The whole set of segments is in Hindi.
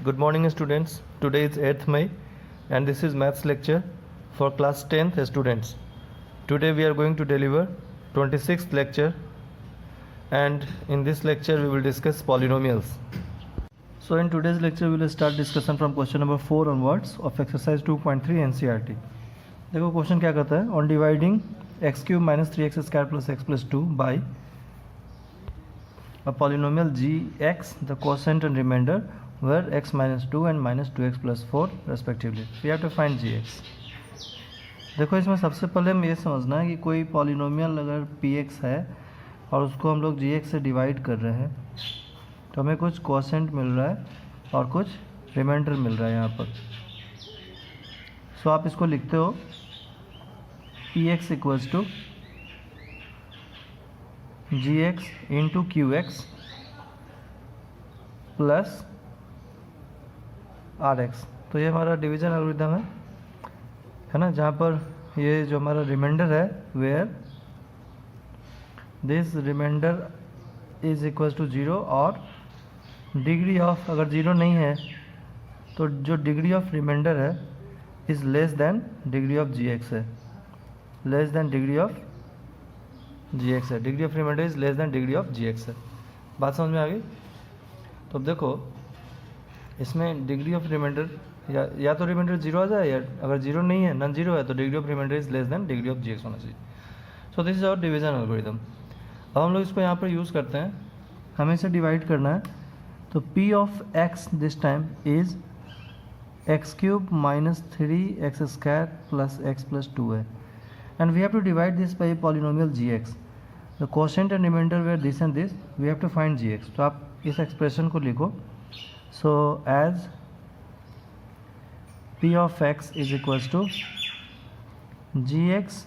Good morning students. Today is 8th May and this is maths lecture for class 10th students. Today we are going to deliver 26th lecture and in this lecture we will discuss polynomials. So in today's lecture we will start discussion from question number 4 onwards of exercise 2.3 NCERT. देखो क्वेश्चन क्या कहता है, on dividing x cube minus 3x square plus x plus 2 by a polynomial gx, the quotient and remainder where x minus 2 and minus 2x plus 4 respectively. We have to find gx. देखो इसमें सबसे पहले हमें ये समझना है कि कोई पॉलिनोमियल अगर px है और उसको हम लोग gx से डिवाइड कर रहे हैं तो हमें कुछ क्वोशेंट मिल रहा है और कुछ रिमाइंडर मिल रहा है यहाँ पर. सो आप इसको लिखते हो px equals to gx into qx plus rx. तो ये हमारा डिवीजन एल्गोरिथम है ना, जहाँ पर ये जो हमारा रिमाइंडर है where this remainder is equals to 0 और डिग्री ऑफ, अगर 0 नहीं है तो जो डिग्री ऑफ रिमाइंडर है is less than degree of gx है, less than degree of gx है. Degree of remainder is less than degree of gx है. बात समझ में आ गई? तो देखो इसमें डिग्री ऑफ रिमाइंडर या तो रिमाइंडर 0 आ जाए, या अगर 0 नहीं है, नॉन 0 है, तो degree of remainder is less than degree of gx होना चाहिए. So this is our division algorithm. अब हम लोग इसको यहाँ पर यूज़ करते हैं, हमें इसे डिवाइड करना है. तो p of x this time is x cube minus 3x square plus x plus 2 है. And we have to divide this by a polynomial gx. The quotient and remainder were this and this. We have to find gx. तो आप इस एक्सप्रेशन को लिखो. So as p of x is equals to gx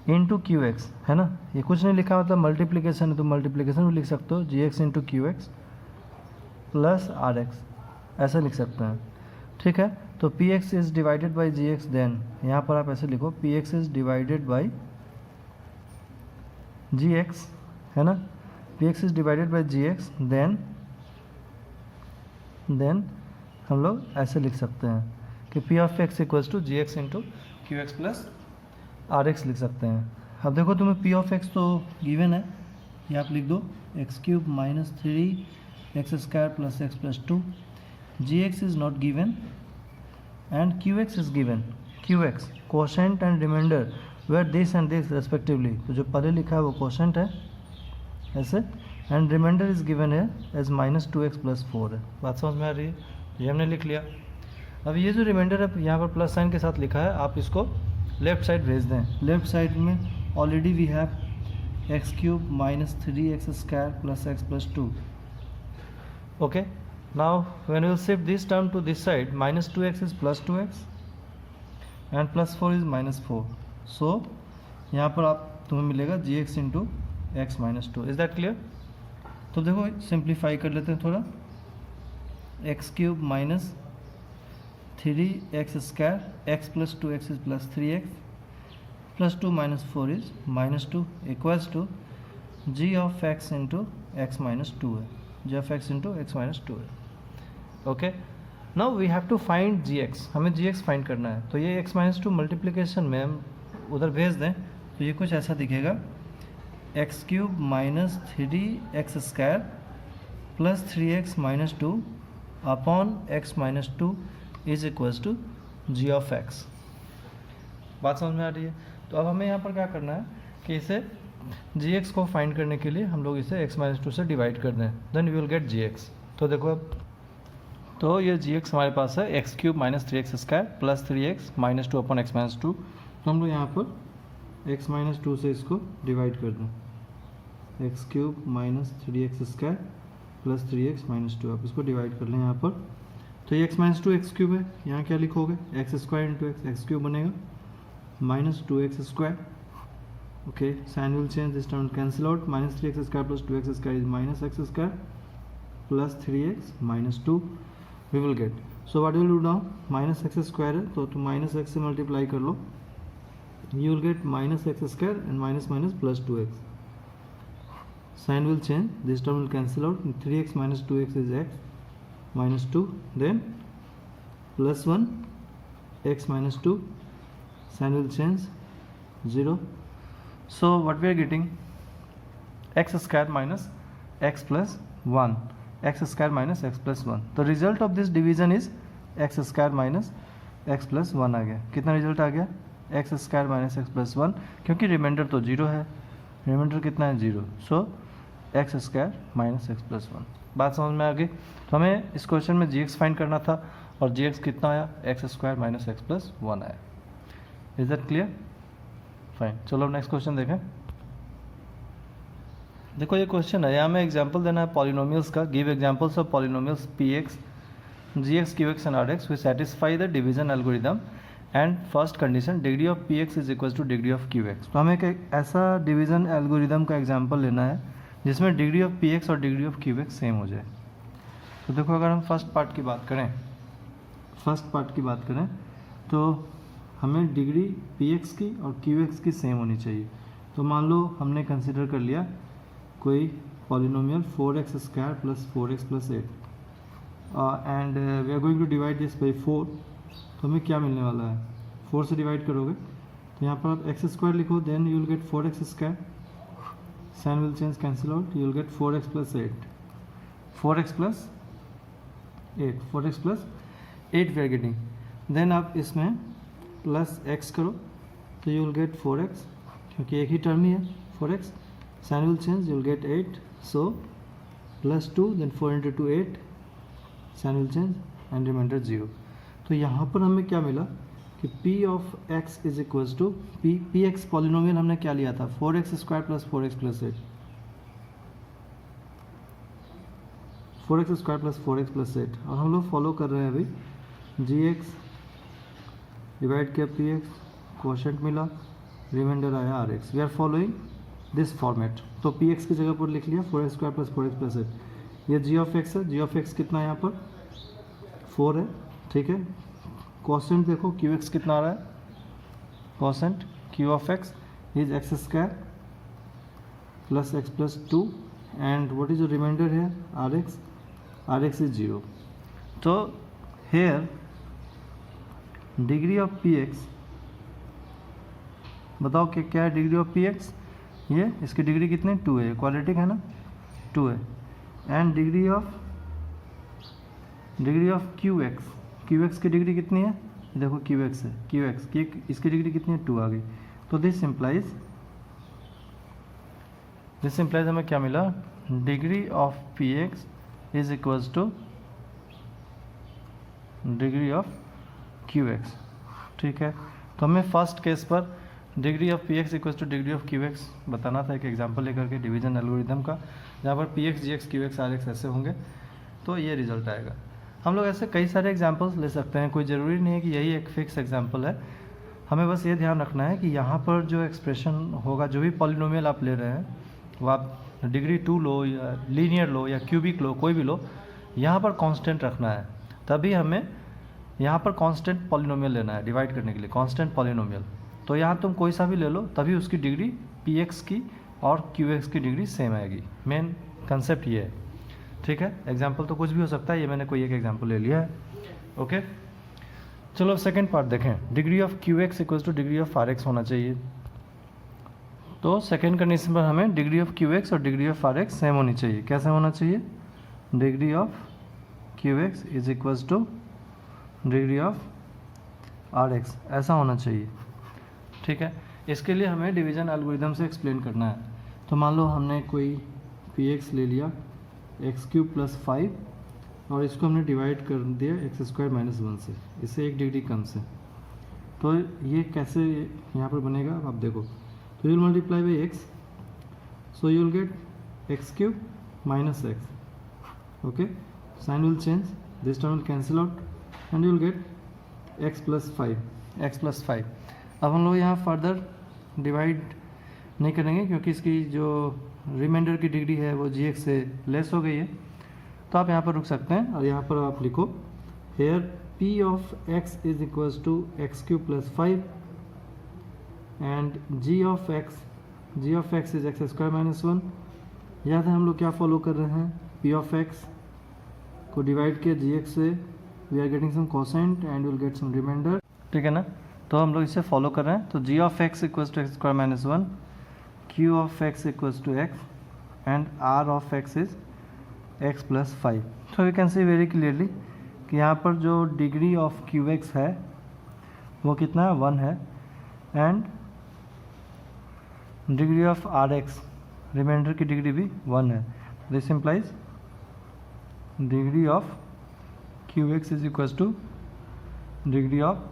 into qx, है ना. ये कुछ नहीं लिखा, मतलब मल्टीप्लिकेशन है तो मल्टीप्लिकेशन भी लिख सकते हो, gx into qx plus rx ऐसा लिख सकते हैं. ठीक है. तो px is divided by gx, then यहाँ पर आप ऐसे लिखो px is divided by gx, है ना. px is divided by gx, then हम लोग ऐसे लिख सकते हैं कि p of x equals to gx into qx plus rx लिख सकते हैं. अब देखो तुम्हें p ऑफ x तो गिवन है, ये आप लिख दो x cube minus 3x square plus x plus 2. gx is not given and qx is given. qx quotient and remainder where this and this respectively. तो जो पहले लिखा है वो quotient है ऐसे, and remainder is given है as minus 2x plus 4 है. बात समझ में आ रही है? ये हमने लिख लिया. अब ये जो रिमाइंडर है यहाँ पर प्लस साइन के साथ लिखा है, आप इसको लेफ्ट साइड भेज दें. लेफ्ट साइड में already we have x cube minus 3x square plus x plus 2. Okay. Now when we will shift this term to this side, minus 2x is plus 2x and plus 4 is minus 4. So यहाँ पर आप तुम्हें मिलेगा gx into x minus 2. Is that clear? तो देखो सिंप्लीफाई कर लेते हैं थोड़ा. x cube minus 3x square x plus 2x is plus 3x plus 2 minus 4 is minus 2 equals to g of x into x minus 2 है, g of x into x minus 2 है. Okay. Now we have to find gx. हमें gx फाइंड करना है. तो ये x माइनस 2 मल्टीप्लिकेशन में हम उधर भेज दें तो ये कुछ ऐसा दिखेगा, x cube minus 3x square plus 3x minus 2 upon x minus 2 is equals to g of x. बात समझ में आ रही है? तो अब हमें यहाँ पर क्या करना है कि इसे gx को फाइंड करने के लिए हम लोग इसे x माइनस 2 से डिवाइड कर दें, then we will get gx. तो देखो अब, तो ये gx हमारे पास है x cube minus 3x square plus 3x minus 2 upon x minus 2. तो हम लोग यहाँ पर x माइनस 2 से इसको डिवाइड कर दें. X cube minus 3x square plus 3x minus 2, आप इसको डिवाइड कर लें यहाँ पर. तो ये x माइनस 2 एक्स क्यूब है, यहाँ क्या लिखोगे x square into x cube बनेगा minus 2x square. Okay. Sign will change, this term cancel out. Minus 3x square plus 2x square is minus x square plus 3x minus 2 we will get. So what will do now? Minus x square है तो माइनस एक्स से मल्टीप्लाई कर लो, you will get minus x square and minus minus plus 2x. Sign will change, this term will cancel out. 3x minus 2x is x minus 2, then plus 1 x minus 2, sign will change 0. So what we are getting, x square minus x plus 1, x square minus x plus 1. The result of this division is x square minus x plus 1 आ गया. कितना रिजल्ट आ गया, x square minus x plus 1, क्योंकि रिमाइंडर तो 0 है, रिमाइंडर कितना है 0, so x square minus x plus 1. बात समझ में आ गई. तो हमें इस क्वेश्चन में gx फाइंड करना था और gx कितना आया, x square minus x plus 1 आया. Is that clear? फाइन. चलो अब नेक्स्ट क्वेश्चन देखें. देखो ये क्वेश्चन है, यहाँ में एग्जाम्पल देना है पॉलिनोमियल्स का. Give examples of polynomials p x, g x, q x and r x which satisfy the division algorithm and first condition degree of p x is equal to degree of q x. तो हमें एक ऐसा डिवीजन एल्गोरिदम का एग्जाम्पल लेना है जिसमें डिग्री ऑफ पी एक्स और degree of q x same हो जाए. तो देखो अगर हम फर्स्ट पार्ट की बात करें तो हमें डिग्री पी एक्स की और क्यू एक्स की सेम होनी चाहिए. तो मान लो हमने कंसिडर कर लिया कोई polynomial 4x square plus 4x plus 8 and we are going to divide this by 4. तो हमें क्या मिलने वाला है, 4 से डिवाइड करोगे तो यहाँ पर आप एक्स स्क्वायर लिखो, then you will get 4x square, sign will change, cancel out, you will get 4x plus 8, 4x plus 8 we are getting. Then आप इसमें प्लस x करो तो यू विल गेट 4x, क्योंकि एक ही टर्म ही है 4x, sign will change, you will gate 8, so plus 2, then 4 into 2 8, sign will change and reminder 0. तो यहाँ पर हमें क्या मिला कि p of x is equals to P x polynomial हमने क्या लिया था, 4x square plus 4x plus 8, 4x square plus 4x plus 8. और हम लोग फॉलो कर रहे हैं अभी gx डिवाइड किया px, क्वोशेंट मिला, रिमाइंडर आया rx. We are following this format. तो px की जगह पर लिख लिया 4x square plus 4x plus 8. ये g ऑफ x है, g ऑफ x कितना है यहाँ पर 4 है, ठीक है. क्वोशेंट देखो qx कितना आ रहा है, quotient q of x is x square plus x plus 2 and what is the remainder है rx इज 0. तो हेयर डिग्री ऑफ px, बताओ कि क्या है डिग्री ऑफ px, ये इसकी डिग्री कितनी 2 है, क्वाड्रेटिक है ना 2 है. एंड डिग्री ऑफ qx की डिग्री कितनी है, देखो qx है, qx की इसकी डिग्री कितनी है 2 आ गई. तो दिस इम्प्लाइज हमें क्या मिला, degree of px is equals to degree of qx. ठीक है. तो हमें फर्स्ट केस पर degree of px equals to degree of qx बताना था, एक एग्जांपल लेकर के डिवीजन एल्गोरिथम का, जहाँ पर px gx qx rx ऐसे होंगे तो ये रिजल्ट आएगा. हम लोग ऐसे कई सारे एग्जांपल्स ले सकते हैं, कोई ज़रूरी नहीं है कि यही एक फिक्स एग्जांपल है. हमें बस ये ध्यान रखना है कि यहाँ पर जो एक्सप्रेशन होगा, जो भी पॉलिनोमियल आप ले रहे हैं, वो आप डिग्री 2 लो या लीनियर लो या क्यूबिक लो, कोई भी लो, यहाँ पर कांस्टेंट रखना है. तभी हमें यहाँ पर कांस्टेंट पॉलिनोमियल लेना है डिवाइड करने के लिए, कांस्टेंट पॉलिनोमियल. तो यहाँ तुम कोई सा भी ले लो, तभी उसकी डिग्री px की और qx की डिग्री सेम आएगी. मेन कंसेप्ट ये है. ठीक है. एग्जाम्पल तो कुछ भी हो सकता है, ये मैंने कोई एक एग्जाम्पल ले लिया है. ओके. चलो सेकेंड पार्ट देखें. Degree of qx equals to degree of rx होना चाहिए. तो सेकेंड कंडीशन पर हमें डिग्री ऑफ qx और डिग्री ऑफ rx सेम होनी चाहिए. कैसे होना चाहिए, degree of qx is equals to degree of rx, ऐसा होना चाहिए. ठीक है. इसके लिए हमें डिवीजन एल्गोरिथम से एक्सप्लेन करना है. तो मान लो हमने कोई px ले लिया x³ प्लस 5 और इसको हमने डिवाइड कर दिया एक्स स्क्वायर माइनस 1 से, इससे 1 डिग्री कम से. तो ये कैसे यहाँ पर बनेगा आप देखो. तो you will multiply by x, so you will get x³ minus x. Okay. Sign will change, this term will cancel out and you will get x plus 5. अब हम लोग यहाँ फर्दर डिवाइड नहीं करेंगे क्योंकि इसकी जो रिमाइंडर की डिग्री है वो gx से लेस हो गई है. तो आप यहाँ पर रुक सकते हैं और यहाँ पर आप लिखो here p of x is equals to x³ plus 5 and g of x is x square minus 1. यहाँ से हम लोग क्या फॉलो कर रहे हैं, p ऑफ x को डिवाइड किया जी एक्स से, we are getting some quotient and will get some remainder, ठीक है ना। तो हम लोग इसे फॉलो कर रहे हैं। तो g of x equals to x square minus 1, q of x equals to x and r of x is x plus 5। तो we can see very clearly कि यहाँ पर जो डिग्री ऑफ क्यू एक्स है वो कितना है, 1 है, and degree of r x remainder की डिग्री भी 1 है। This implies degree of q x is equals to degree of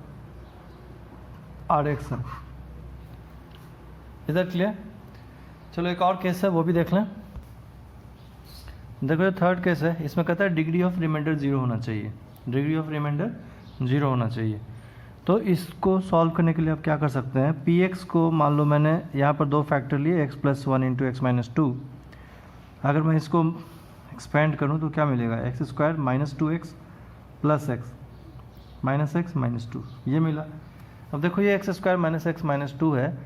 r x है। Is that clear? चलो एक और केस है वो भी देख लें। देखो, जो थर्ड केस है इसमें कहता है डिग्री ऑफ रिमाइंडर 0 होना चाहिए, डिग्री ऑफ रिमाइंडर 0 होना चाहिए। तो इसको सॉल्व करने के लिए आप क्या कर सकते हैं, पी एक्स को मान लो मैंने यहाँ पर 2 फैक्टर लिए, x plus 1 into x minus 2। अगर मैं इसको एक्सपेंड करूँ तो क्या मिलेगा, x square minus 2x plus x minus 2, ये मिला। अब देखो ये x square minus x minus 2 है,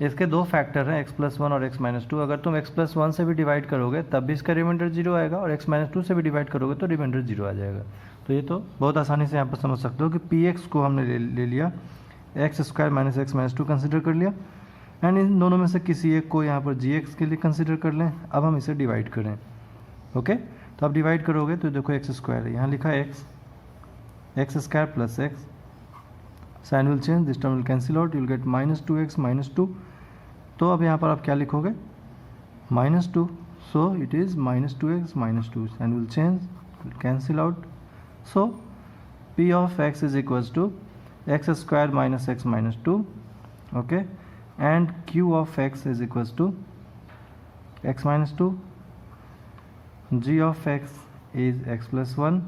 इसके 2 फैक्टर हैं, एक्स प्लस 1 और एक्स माइनस 2। अगर तुम एक्स प्लस 1 से भी डिवाइड करोगे तब भी इसका रिमाइंडर 0 आएगा, और एक्स माइनस 2 से भी डिवाइड करोगे तो रिमाइंडर 0 आ जाएगा। तो ये तो बहुत आसानी से यहाँ पर समझ सकते हो कि पी एक्स को हमने ले लिया, x square minus x minus 2 consider कर लिया, एंड इन दोनों में से किसी एक को यहाँ पर जी एक्स के लिए कंसिडर कर लें। अब हम इसे डिवाइड करें, ओके। तो आप डिवाइड करोगे तो देखो एक्स स्क्वायर है, यहाँ लिखा है x square plus x, sign will change, this term will cancel out, you will get minus 2x minus 2। तो अब यहाँ पर आप क्या लिखोगे, minus 2, so it is minus 2x minus 2, sign will change, will cancel out. So p of x is equals to x square minus x minus 2, okay, and q of x is equals to x minus 2, g of x is x plus 1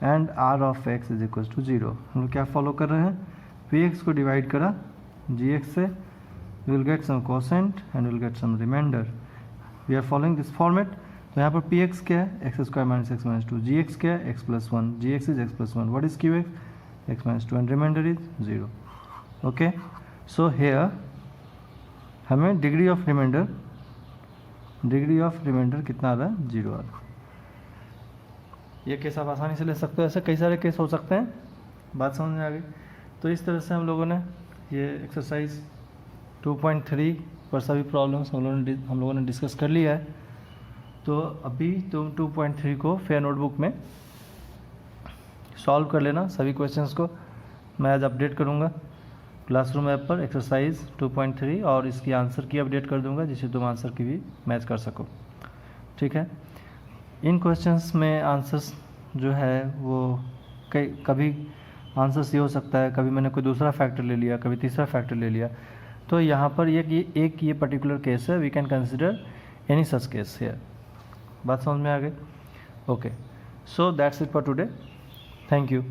and r of x is equals to 0। हम लोग क्या फॉलो कर रहे हैं, px को डिवाइड करा gx से, we will get some quotient and we will get some remainder, we are following this format। तो यहाँ पर px क्या है, x square minus x minus 2, gx क्या है, x plus 1, gx is x plus 1, what is qx, x minus 2 and remainder is 0, okay. So here हमें डिग्री ऑफ रिमाइंडर कितना आ रहा है, 0 आ रहा है। ये केस आप आसानी से ले सकते हो, ऐसे कई सारे केस हो सकते हैं, बात समझ में आ गई। तो इस तरह से हम लोगों ने ये एक्सरसाइज 2.3 पर सभी प्रॉब्लम्स हम लोगों ने डिस्कस कर लिया है। तो अभी तुम 2.3 को फेयर नोटबुक में सॉल्व कर लेना सभी क्वेश्चंस को। मैं आज अपडेट करूँगा क्लासरूम ऐप पर एक्सरसाइज 2.3 और इसकी आंसर की अपडेट कर दूँगा, जिससे तुम आंसर की भी मैच कर सको, ठीक है। इन क्वेश्चंस में आंसर्स जो है वो कभी आंसर्स ये हो सकता है, कभी मैंने कोई दूसरा फैक्टर ले लिया, कभी तीसरा फैक्टर ले लिया। तो यहाँ पर एक ये पर्टिकुलर केस है, we can consider any such case here. बात समझ में आ गई, okay. So that's it for today, thank you.